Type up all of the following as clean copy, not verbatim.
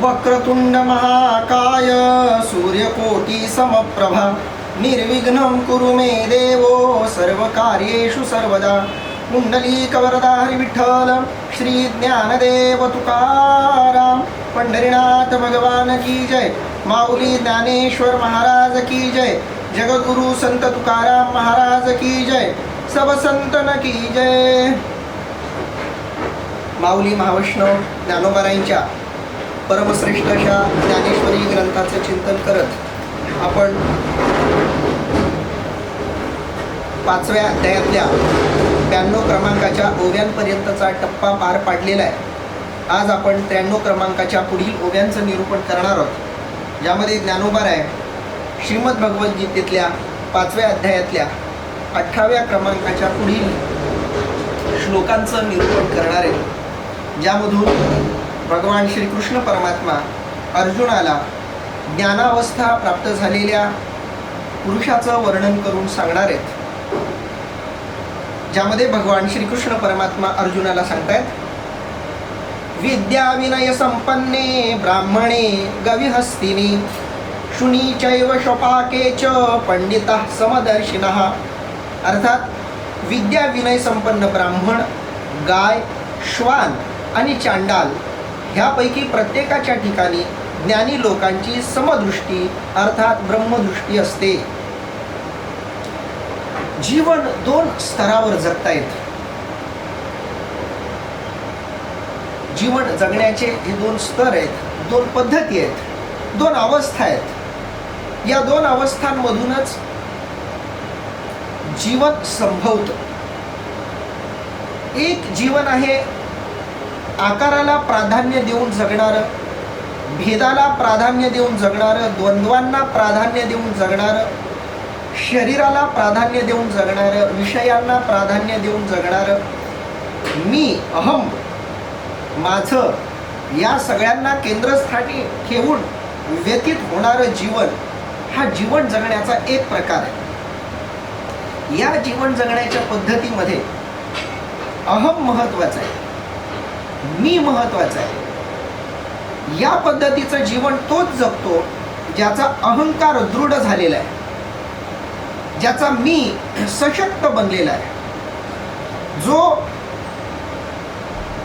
वक्रतुंड महाकाय सूर्यकोटी समप्रभा निर्विघ्नं कुरु मे देवो सर्वकार्येषु सर्वदा कुंडलीकवरदा हरी विठ्ठल श्री ज्ञानदेव तुकाराम पंढरीनाथ भगवान की जय माऊली ज्ञानेश्वर महाराज की जय जगद्गुरु संत तुकाराम महाराज की जय सब संतन की जय। माऊली महावैष्णव ज्ञानोबारायांच्या परमश्रेष्ठ अशा ज्ञानेश्वरी ग्रंथाचे चिंतन करत आपण 5व्या अध्यायातल्या 92 क्रमांकाच्या ओव्यांपर्यंतचा टप्पा पार पाडलेला आहे। आज आपण 93 क्रमांकाच्या पुढील ओव्यांचं निरूपण करणार आहोत, ज्यामध्ये ज्ञानोबाराय श्रीमद भगवद्गीतेतल्या 5व्या अध्यायातल्या 18व्या क्रमांकाच्या पुढील श्लोकांचं निरूपण करणार आहे, ज्यामधून भगवान श्रीकृष्ण परमात्मा अर्जुनाला ज्ञानावस्था प्राप्त झालेल्या पुरुषाचं वर्णन करून सांगणार आहेत, ज्यामध्ये भगवान श्रीकृष्ण परमात्मा अर्जुनाला सांगतायत, विद्या विनय संपन्ने ब्राह्मणे गविहस्तिनी शुनी चैव शपाके च पंडिता समदर्शिनः। अर्थात विद्या विनय संपन्न ब्राह्मण, गाय, श्वान आणि चांडाल ह्यापैकी प्रत्येकाच्या ठिकाणी ज्ञानी लोकांची समदृष्टी अर्थात ब्रह्मदृष्टी असते। जीवन 2 स्तरावर जगता येतं। जीवन जगण्याचे हे 2 स्तर आहेत, 2 पद्धती आहेत, 2 अवस्था आहेत। या 2 अवस्थांमधूनच जीवन संभवतं। एक जीवन आहे आकाराला प्राधान्य देऊन जगणारं, भेदाला प्राधान्य देऊन जगणारं, द्वंद्वांना प्राधान्य देऊन जगणारं, शरीराला प्राधान्य देऊन जगणारं, विषयांना प्राधान्य देऊन जगणारं, मी अहम माझं या सगळ्यांना केंद्रस्थानी ठेवून व्यतीत होणारं जीवन हा जीवन जगण्याचा एक प्रकार आहे। या जीवन जगण्याच्या पद्धतीमध्ये अहम महत्वाचा आहे, मी महत्वाचा आहे। या पद्धतीचं जीवन तोच जगतो ज्याचा अहंकार दृढ झालेला आहे, ज्याचा मी सशक्त बनलेला आहे, जो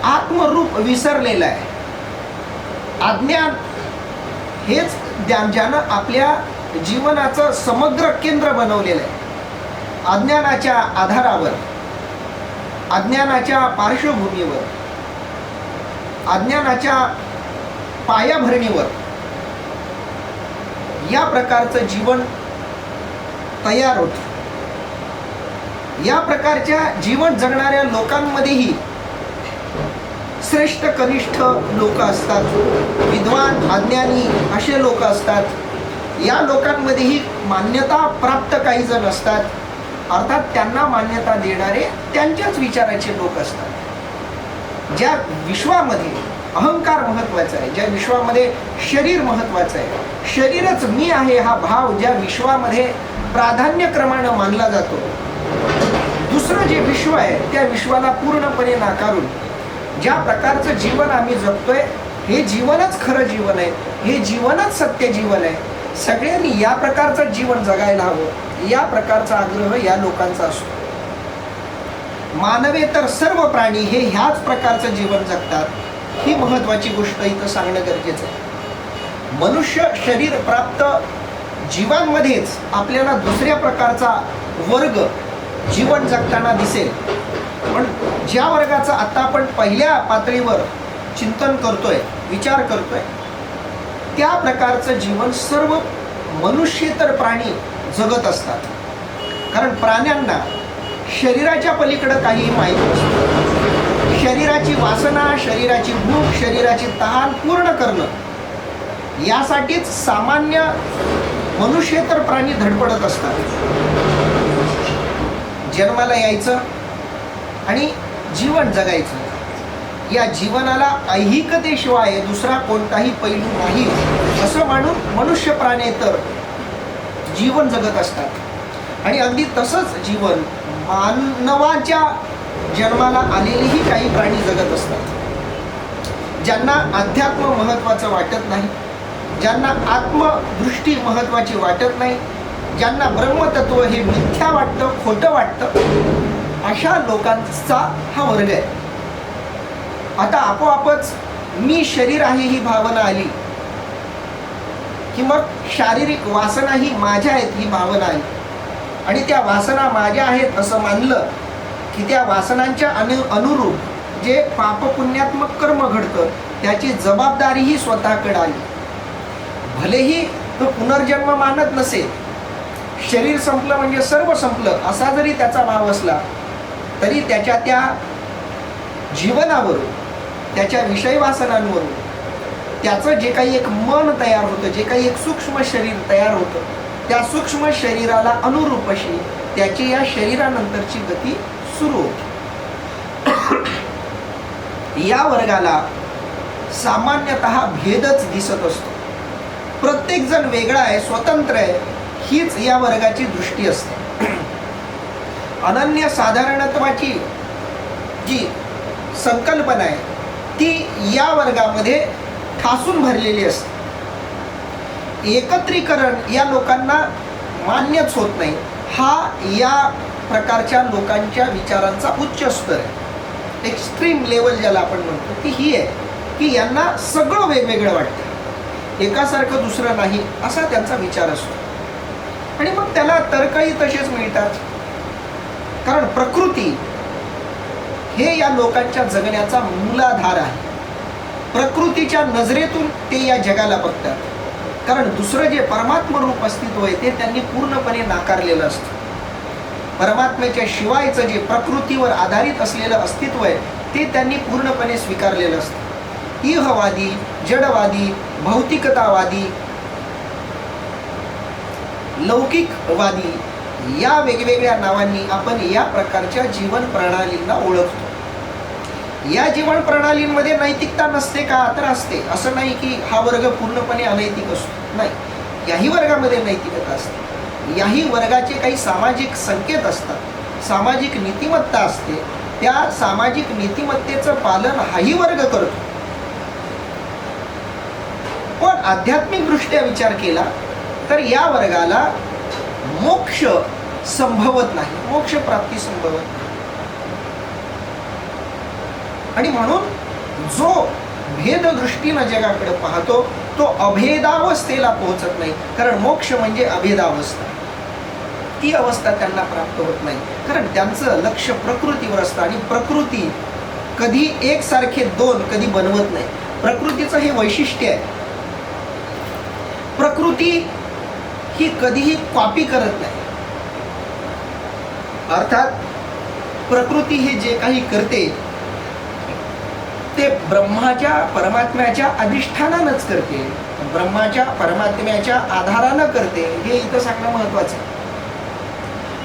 आत्मरूप विसरलेला आहे। अज्ञान हेच ज्यानं आपल्या जीवनाचं समग्र केंद्र बनवलेलं आहे। अज्ञानाच्या आधारावर, अज्ञानाच्या पार्श्वभूमीवर, अज्ञानाच्या पायाभरणीवर या प्रकारचं जीवन तयार होतं। या प्रकारच्या जीवन जगणाऱ्या लोकांमध्येही श्रेष्ठ कनिष्ठ लोक असतात, विद्वान अज्ञानी असे लोक असतात। या लोकांमध्येही मान्यता प्राप्त काही जण असतात, अर्थात त्यांना मान्यता देणारे त्यांच्याच विचाराचे लोक असतात। ज्या विश्वामध्ये अहंकार महत्वाचा आहे, ज्या विश्वामध्ये शरीर महत्वाचं आहे, शरीरच मी आहे हा भाव ज्या विश्वामध्ये प्राधान्यक्रमानं मानला जातो, दुसरं जे विश्व आहे त्या विश्वाला पूर्णपणे नाकारून ज्या प्रकारचं जीवन आम्ही जगतोय हे जीवनच खरं जीवन आहे, हे जीवनच सत्य जीवन आहे, सगळ्यांनी या प्रकारचं जीवन जगायला हवं, या प्रकारचा आग्रह या लोकांचा असतो। मानवे तर सर्व प्राणी हे ह्याच प्रकारचं जीवन जगतात, ही महत्वाची गोष्ट इथं सांगणं गरजेचं आहे। मनुष्य शरीर प्राप्त जीवांमध्येच आपल्याला दुसऱ्या प्रकारचा वर्ग जीवन जगताना दिसेल, पण ज्या वर्गाचं आता आपण पहिल्या पातळीवर चिंतन करतोय, विचार करतोय, त्या प्रकारचं जीवन सर्व मनुष्येतर प्राणी जगत असतात। कारण प्राण्यांना शरीराच्या पलीकडे काही माहीत नसतं। शरीराची वासना, शरीराची भूक, शरीराची तहान पूर्ण करणं यासाठीच सामान्य मनुष्येतर प्राणी धडपडत असतात। जन्माला यायचं आणि जीवन जगायचं, या जीवनाला ऐहिकतेशिवाय दुसरा कोणताही पैलू नाही असं मानून मनुष्य प्राणेतर जीवन जगत असतात। आणि अगदी तसंच जीवन मानवाच्या जन्माला आलेलेही काही प्राणी जगत असतात। ज्यांना अध्यात्म महत्त्वाचं वाटत नाही, ज्यांना आत्मदृष्टी महत्त्वाची वाटत नाही, ज्यांना ब्रह्मतत्व हे मिथ्या वाटतं, खोटं वाटतं, अशा लोकांचा हा वर्ग आहे. आता आपोआपच मी शरीर आहे ही भावना आली की मग शारीरिक वासना ही माझ्या आहेत ही भावना आली आणि त्या वासना माझ्या आहेत असं मानलं की त्या वासनांच्या अनुरूप जे पापपुण्यात्मक कर्म घडतं त्याची जबाबदारीही स्वतःकडे आली. भलेही तो पुनर्जन्म मानत नसेल, शरीर संपलं म्हणजे सर्व संपलं असा जरी त्याचा भाव असला तरी त्याच्या त्या जीवनावरून, त्याच्या विषय वासनांवरून त्याचं जे काही एक मन तयार होतं, जे काही एक सूक्ष्म शरीर तयार होतं, त्या सूक्ष्म शरीराला अनुरूप अशी त्याची या शरीरानंतरची गती सुरू होते. या वर्गाला सामान्यतः भेदच दिसत असतो. प्रत्येक जण वेगळा आहे, स्वतंत्र आहे, हीच या वर्गाची दृष्टी असते. अनन्य साधारणत्वाची जी संकल्पना आहे ती या वर्गामध्ये ठासून भरलेली असते. एकत्रीकरण या लोकांना मान्यच होत नाही. हा या प्रकारच्या लोकांच्या विचारांचा उच्च स्तर आहे. एक्स्ट्रीम लेवल ज्याला आपण म्हणतो ती ही आहे की यांना सगळं वेगवेगळं वाटतं, एकासारखं दुसरं नाही असा त्यांचा विचार असतो. आणि मग त्याला तर्कही तसेच मिळतात. कारण प्रकृती हे या लोकांच्या जगण्याचा मूलाधार आहे. प्रकृतीच्या नजरेतून ते या जगाला बघतात. कारण दुसरं जे परमात्म रूप अस्तित्व आहे ते त्यांनी पूर्णपणे नाकारलेलं असतं. परमात्म्याच्या शिवायचं जे प्रकृतीवर आधारित असलेलं अस्तित्व आहे ते त्यांनी पूर्णपणे स्वीकारलेलं असतं. इहवादी, जडवादी, भौतिकतावादी, लौकिकवादी या वेगवेगळ्या नावांनी आपण या प्रकारच्या जीवन प्रणालींना ओळखतो. या जीवन प्रणालींमध्ये नैतिकता नसते का? तर असते. असं नाही की हा वर्ग पूर्णपणे अनैतिक असतो, नाही. याही वर्गामध्ये नैतिकता असते. याही वर्गाचे काही सामाजिक संकेत असतात, सामाजिक नीतिमत्ता असते. त्या सामाजिक नीतिमत्तेचं पालन हाही वर्ग करतो. पण आध्यात्मिक दृष्ट्या विचार केला तर या वर्गाला मोक्ष संभवत नाही, मोक्ष प्राप्ती संभवत नाही. आणि म्हणून जो भेद दृष्टीनं जगाकडे पाहतो तो अभेदावस्थेला पोहोचत नाही. कारण मोक्ष म्हणजे अभेदावस्था, ती अवस्था त्यांना प्राप्त होत नाही. कारण त्यांचं लक्ष प्रकृतीवर असतं आणि प्रकृती कधी एकसारखे दोन कधी बनवत नाही. प्रकृतीचं हे वैशिष्ट्य आहे. प्रकृती ही कधीही कॉपी करत नाही. अर्थात प्रकृती हे जे काही करते ते ब्रह्माच्या परमात्म्याच्या अधिष्ठानानंच करते, ब्रह्माच्या परमात्म्याच्या आधारानं करते, हे इथं सांगणं महत्वाचं आहे.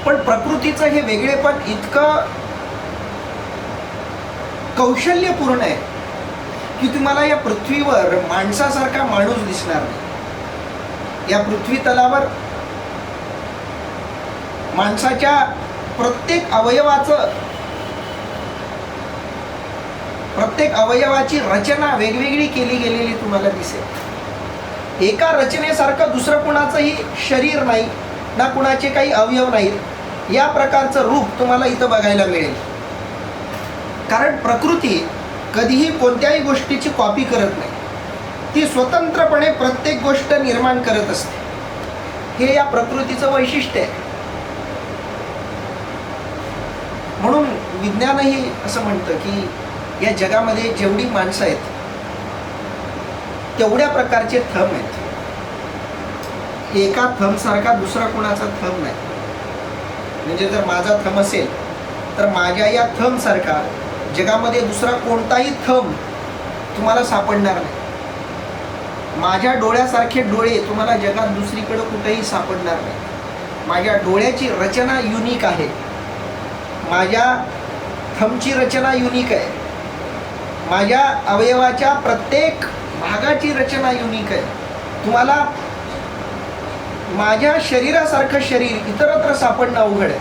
पण प्रकृतीचं हे वेगळेपण इतकं कौशल्यपूर्ण आहे की तुम्हाला या पृथ्वीवर माणसासारखा माणूस दिसणार नाही. या पृथ्वी तलावर माणसाच्या प्रत्येक अवयवाची रचना वेगवेगळी केली गेलेली तुम्हाला दिसेल. एका रचनेसारखं दुसरं कुणाचंही शरीर नाही, ना कुणाचे काही अवयव नाहीत. या प्रकारचं रूप तुम्हाला इथं बघायला मिळेल. कारण प्रकृती कधीही कोणत्याही गोष्टीची कॉपी करत नाही. ती स्वतंत्रपणे प्रत्येक गोष्ट निर्माण करत असते. हे या प्रकृतीचं वैशिष्ट्य आहे. म्हणून विज्ञानही असं म्हणतं की या जगामध्ये जेवढी माणसं आहेत तेवढ्या प्रकारचे थंब आहेत. एका थंबसारखा दुसरा कोणाचा थंब नाही. म्हणजे जर माझा थंब असेल तर माझ्या या थंबसारखा जगामध्ये दुसरा कोणताही थंब तुम्हाला सापडणार नाही. माझ्या डोळ्यासारखे डोळे तुम्हाला जगात दुसरीकडे कुठेही सापडणार नाही. माझ्या डोळ्याची रचना युनिक आहे, माझ्या थंबची रचना युनिक आहे, माझ्या अवयवाच्या प्रत्येक भागाची रचना युनिक आहे. तुम्हाला माझ्या शरीरासारखं शरीर इतरत्र सापडणं अवघड आहे.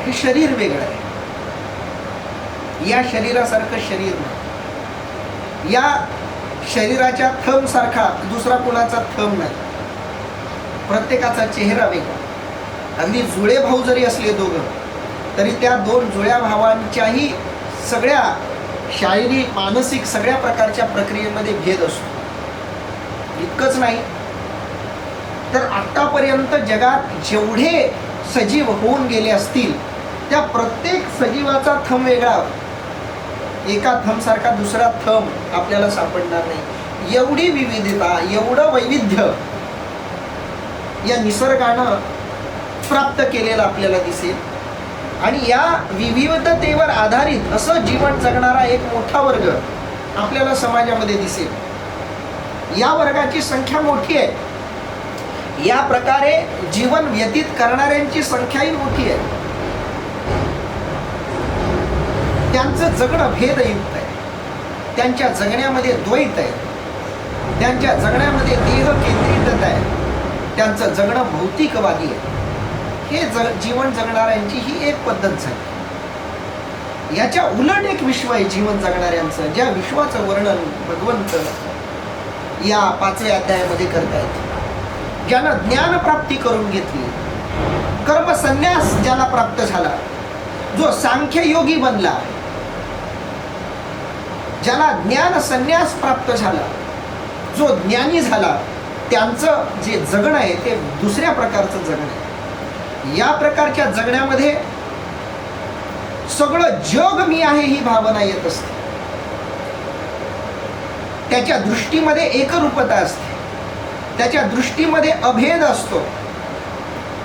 हे शरीर वेगळं आहे, या शरीरासारखं शरीर नाही. या शरीराच्या थंब सारखा दुसरा कोणाचा थंब नाही. प्रत्येकाचा चेहरा वेगळा. अगदी जुळे भाऊ जरी असले दोघं, तरी त्या दोन जुळ्या भावांच्याही सगळ्या शारीरिक मानसिक सगळ्या प्रकारच्या प्रक्रियेमध्ये भेद असतो. इतकंच नाही तर आतापर्यंत जगात जेवढे सजीव होऊन गेले असतील त्या प्रत्येक सजीवाचा थंब वेगळा. एका थंब सारखा दुसरा थंब आपल्याला सापडणार नाही. एवढी विविधता, एवढं वैविध्य या निसर्गानं प्राप्त केलेलं आपल्याला दिसेल. आणि या विविधतेवर आधारित असं जीवन जगणारा एक मोठा वर्ग आपल्याला समाजामध्ये दिसेल. या वर्गाची संख्या मोठी आहे. या प्रकारे जीवन व्यतीत करणाऱ्यांची संख्याही मोठी आहे. त्यांचं जगणं भेदयुक्त आहे. त्यांच्या जगण्यामध्ये द्वैत आहे. त्यांच्या जगण्यामध्ये देह केंद्रितता आहे. त्यांचं जगणं भौतिकवादी आहे. हे जीवन जगणाऱ्यांची ही एक पद्धत झाली. याच्या उलट एक विश्व आहे जीवन जगणाऱ्यांचं, ज्या विश्वाचं वर्णन भगवंत या 5व्या अध्यायामध्ये करतायत. ज्यानं ज्ञान प्राप्ती करून घेतली, कर्मसन्यास ज्याला प्राप्त झाला, जो सांख्ययोगी बनला, ज्याला ज्ञान संन्यास प्राप्त झाला, जो ज्ञानी झाला, त्यांचं जे जगणं आहे ते दुसऱ्या प्रकारचं जगणं आहे. या प्रकारच्या जगण्यामध्ये सगळं जग मी आहे ही भावना येत असते. त्याच्या दृष्टीमध्ये एकरूपता असते. त्याच्या दृष्टीमध्ये अभेद असतो.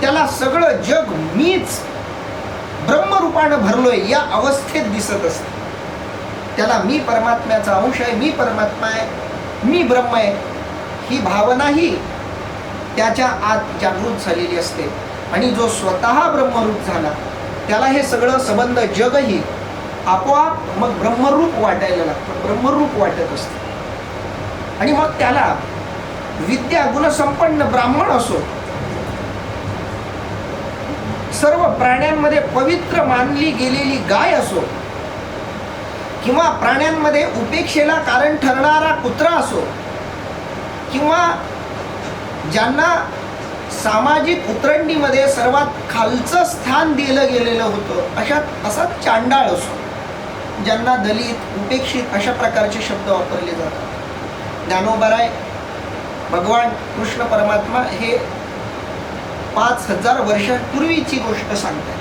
त्याला सगळं जग मीच ब्रह्मरूपानं भरलोय या अवस्थेत दिसत असते. त्याला मी परमात्म्याचा अंश आहे, मी परमात्मा आहे, मी ब्रह्म आहे ही भावनाही त्याच्या आत जागृत झालेली असते. आणि जो स्वतः ब्रह्मरूप झाला त्याला हे सगळं संबंध जगही आपोआप मग ब्रह्मरूप वाटायला लागतं, ब्रह्मरूप वाटत असतं. आणि मग त्याला विद्या गुणसंपन्न ब्राह्मण असो, सर्व प्राण्यांमध्ये पवित्र मानली गेलेली गाय असो, किंवा प्राण्यांमध्ये उपेक्षेला कारण ठरणारा कुत्रा असो, किंवा ज्यांना सामाजिक उतरंडीमध्ये सर्वात खालचं स्थान दिलं गेलेलं होतं असा चांडाळ असो, ज्यांना दलित उपेक्षित अशा प्रकारचे शब्द वापरले जातात. ज्ञानोबराय भगवान कृष्ण परमात्मा हे 5000 वर्षांपूर्वीची गोष्ट सांगतात.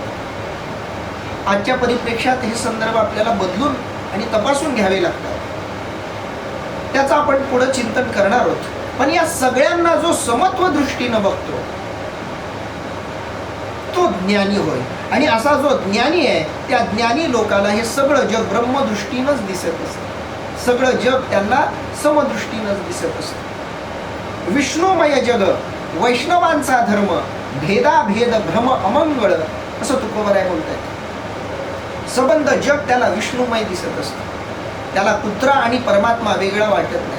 आजच्या परिप्रेक्षात हे संदर्भ आपल्याला बदलून आणि तपासून घ्यावे लागतात. त्याचं आपण पुढे चिंतन करणार आहोत. पण या सगळ्यांना जो समत्व दृष्टीनं बघतो तो ज्ञानी होय. आणि असा जो ज्ञानी आहे त्या ज्ञानी लोकाला हे सगळं जग ब्रह्मदृष्टीनंच दिसत असतं. सगळं जग त्यांना समदृष्टीनंच दिसत असतं. विष्णुमय जग वैष्णवांचा धर्म, भेदाभेद भ्रम अमंगळ असं तुकोबराय बोलतायत. संबंध जग त्याला विष्णुमय दिसत असतं. त्याला कुत्रा आणि परमात्मा वेगळा वाटत नाही.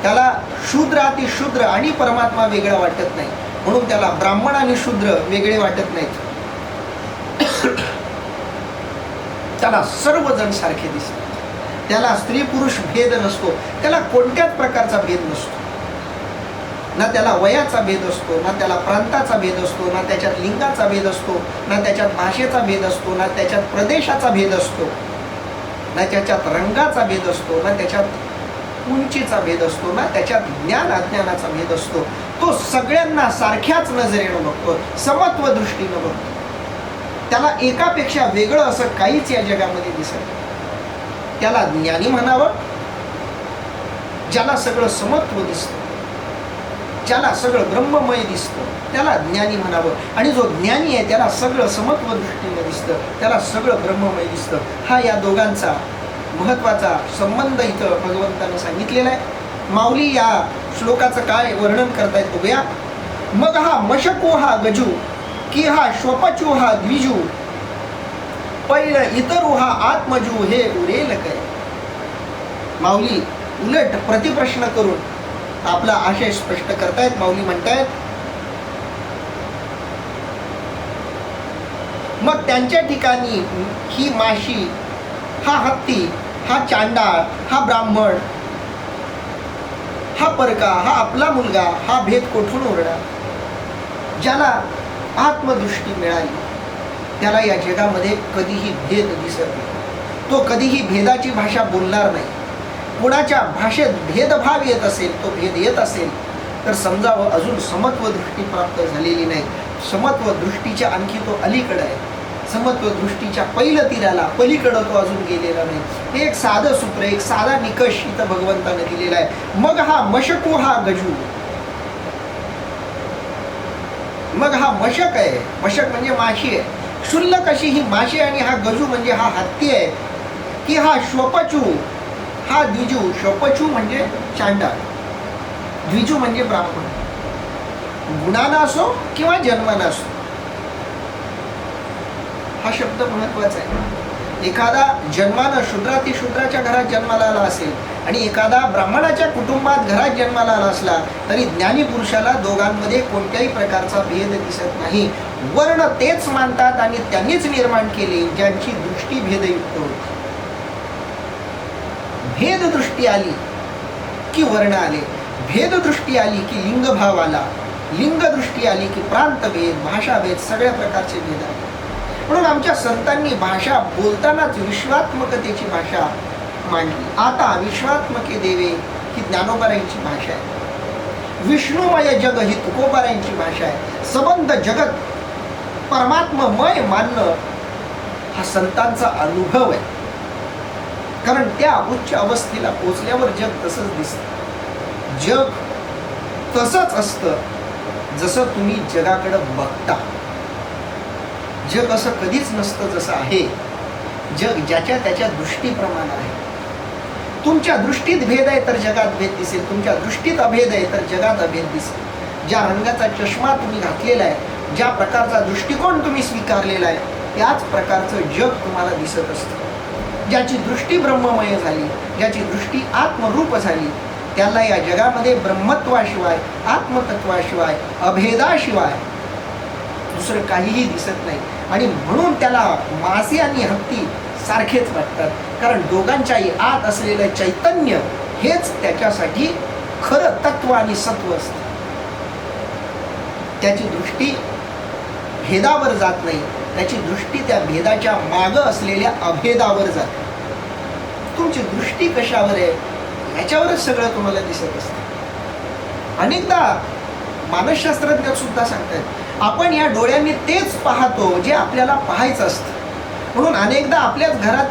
त्याला शूद्र अतिशूद्र आणि परमात्मा वेगळा वाटत नाही. म्हणून त्याला ब्राह्मण आणि शूद्र वेगळे वाटत नाहीत. त्याला सर्वजण सारखे दिसतात. त्याला स्त्री पुरुष भेद नसतो. त्याला कोणत्याच प्रकारचा भेद नसतो. ना त्याला वयाचा भेद असतो, ना त्याला प्रांताचा भेद असतो, ना त्याच्यात लिंगाचा भेद असतो, ना त्याच्यात भाषेचा भेद असतो, ना त्याच्यात प्रदेशाचा भेद असतो, ना त्याच्यात रंगाचा भेद असतो, ना त्याच्यात उंचीचा भेद असतो, ना त्याच्यात ज्ञान अज्ञानाचा भेद असतो. तो सगळ्यांना सारख्याच नजरेनं बघतो, समत्व दृष्टीनं बघतो. त्याला एकापेक्षा वेगळं असं काहीच या जगामध्ये दिसत नाही. त्याला ज्ञानी म्हणावं, ज्याला सगळं समत्व दिसतं, ज्याला सगळं ब्रह्ममय दिसतं त्याला ज्ञानी म्हणावं. आणि जो ज्ञानी आहे त्याला सगळं समत्व दृष्टीनं दिसतं, त्याला सगळं ब्रह्ममय दिसतं. हा या दोघांचा महत्वाचा संबंध इथं भगवंतानं सांगितलेला आहे. माऊली या श्लोकाचं काय वर्णन करतायत बघूया. मग हा मशको हा गजू, की हा श्वपचू हा द्विजू, पैल इतरू हा आत्मजू, हे उरेल काय. माऊली उलट प्रतिप्रश्न करून आपला आशय स्पष्ट करतायत. माऊली म्हणतायत, मग त्यांच्या ठिकाणी ही माशी, हा हत्ती, हा चांडाळ, हा ब्राह्मण, हा परका, हा आपला मुलगा, हा भेद कोठून उरणार? ज्याला आत्मदृष्टी मिळाली त्याला या जगामध्ये कधीही भेद दिसत नाही. तो कधीही भेदाची भाषा बोलणार नाही. कोणाच्या भाषेत भेदभाव येत असेल, तो भेद येत असेल तर समजावं अजून समत्व दृष्टी प्राप्त झालेली नाही. समत्व दृष्टीच्या आणखी तो अलीकडे आहे. समत्व दृष्टीच्या पहिलं तीराला पलीकडं तो अजून गेलेला नाही. हे एक साधं सूत्र, एक साधा निकष इथं भगवंताने दिलेला आहे. मग हा मशकू हा गजू, मग हा मशक आहे. मशक म्हणजे माशी आहे. क्षुल्लक अशी ही माशी आणि हा गजू म्हणजे हा हत्ती आहे. की हा श्वपचू, हा द्विजू. श्वपचू म्हणजे चांडाळ, द्विजू म्हणजे ब्राह्मण. गुणानं असो किंवा जन्मानं असो, हा शब्द महत्वाचा आहे. एखादा जन्मानं शूद्राच्या घरात जन्माला आला असेल आणि एखादा ब्राह्मणाच्या कुटुंबात घरात जन्माला आला असला तरी ज्ञानी पुरुषाला दोघांमध्ये कोणत्याही प्रकारचा भेद दिसत नाही. वर्ण तेच मानतात आणि त्यांनीच निर्माण केले ज्यांची दृष्टी भेदयुक्त होती. भेददृष्टी आली की वर्ण आले, भेददृष्टी आली की लिंगभाव आला, लिंगदृष्टी आली की प्रांतभेद, भाषाभेद, सगळ्या प्रकारचे भेद आले. म्हणून आमच्या संतांनी भाषा बोलतानाच विश्वात्मकतेची भाषा मांडली. आता विश्वात्मके देवे ही ज्ञानोबारायांची भाषा आहे. विष्णुमय जग ही तुकोबारायांची भाषा आहे. संबंध जगत परमात्ममय मानणं हा संतांचा अनुभव आहे. कारण त्या उच्च अवस्थेला पोचल्यावर जग तसंच दिसतं. जग तसंच असतं जसं तुम्ही जगाकडे बघता. जग असं कधीच नसतं जसं आहे. जग ज्याच्या त्याच्या दृष्टीप्रमाणे आहे. तुमच्या दृष्टीत भेद आहे तर जगात भेद दिसेल. तुमच्या दृष्टीत अभेद आहे तर जगात अभेद दिसेल. ज्या रंगाचा चष्मा तुम्ही घातलेला आहे, ज्या प्रकारचा दृष्टिकोन तुम्ही स्वीकारलेला आहे, त्याच प्रकारचं जग तुम्हाला दिसत असतं. ज्याची दृष्टी ब्रह्ममय झाली, ज्याची दृष्टी आत्मरूप झाली, त्याला या जगामध्ये ब्रह्मत्वाशिवाय, आत्मतत्वाशिवाय, अभेदाशिवाय दुसरं काहीही दिसत नाही. आणि म्हणून त्याला मासे आणि हत्ती सारखेच वाटतात. कारण दोघांच्याही आत असलेलं चैतन्य हेच त्याच्यासाठी खरं तत्व आणि सत्व असतं. त्याची दृष्टी भेदावर जात नाही, त्याची दृष्टी त्या भेदाच्या मागं असलेल्या अभेदावर जाते. तुमची दृष्टी कशावर आहे याच्यावरच सगळं तुम्हाला दिसत असतं. अनेकदा मानसशास्त्रज्ञ सुद्धा सांगतात आपण या डोळ्यांनी तेच पाहतो जे आपल्याला पाहायचं असतं. म्हणून अनेकदा आपल्याच घरात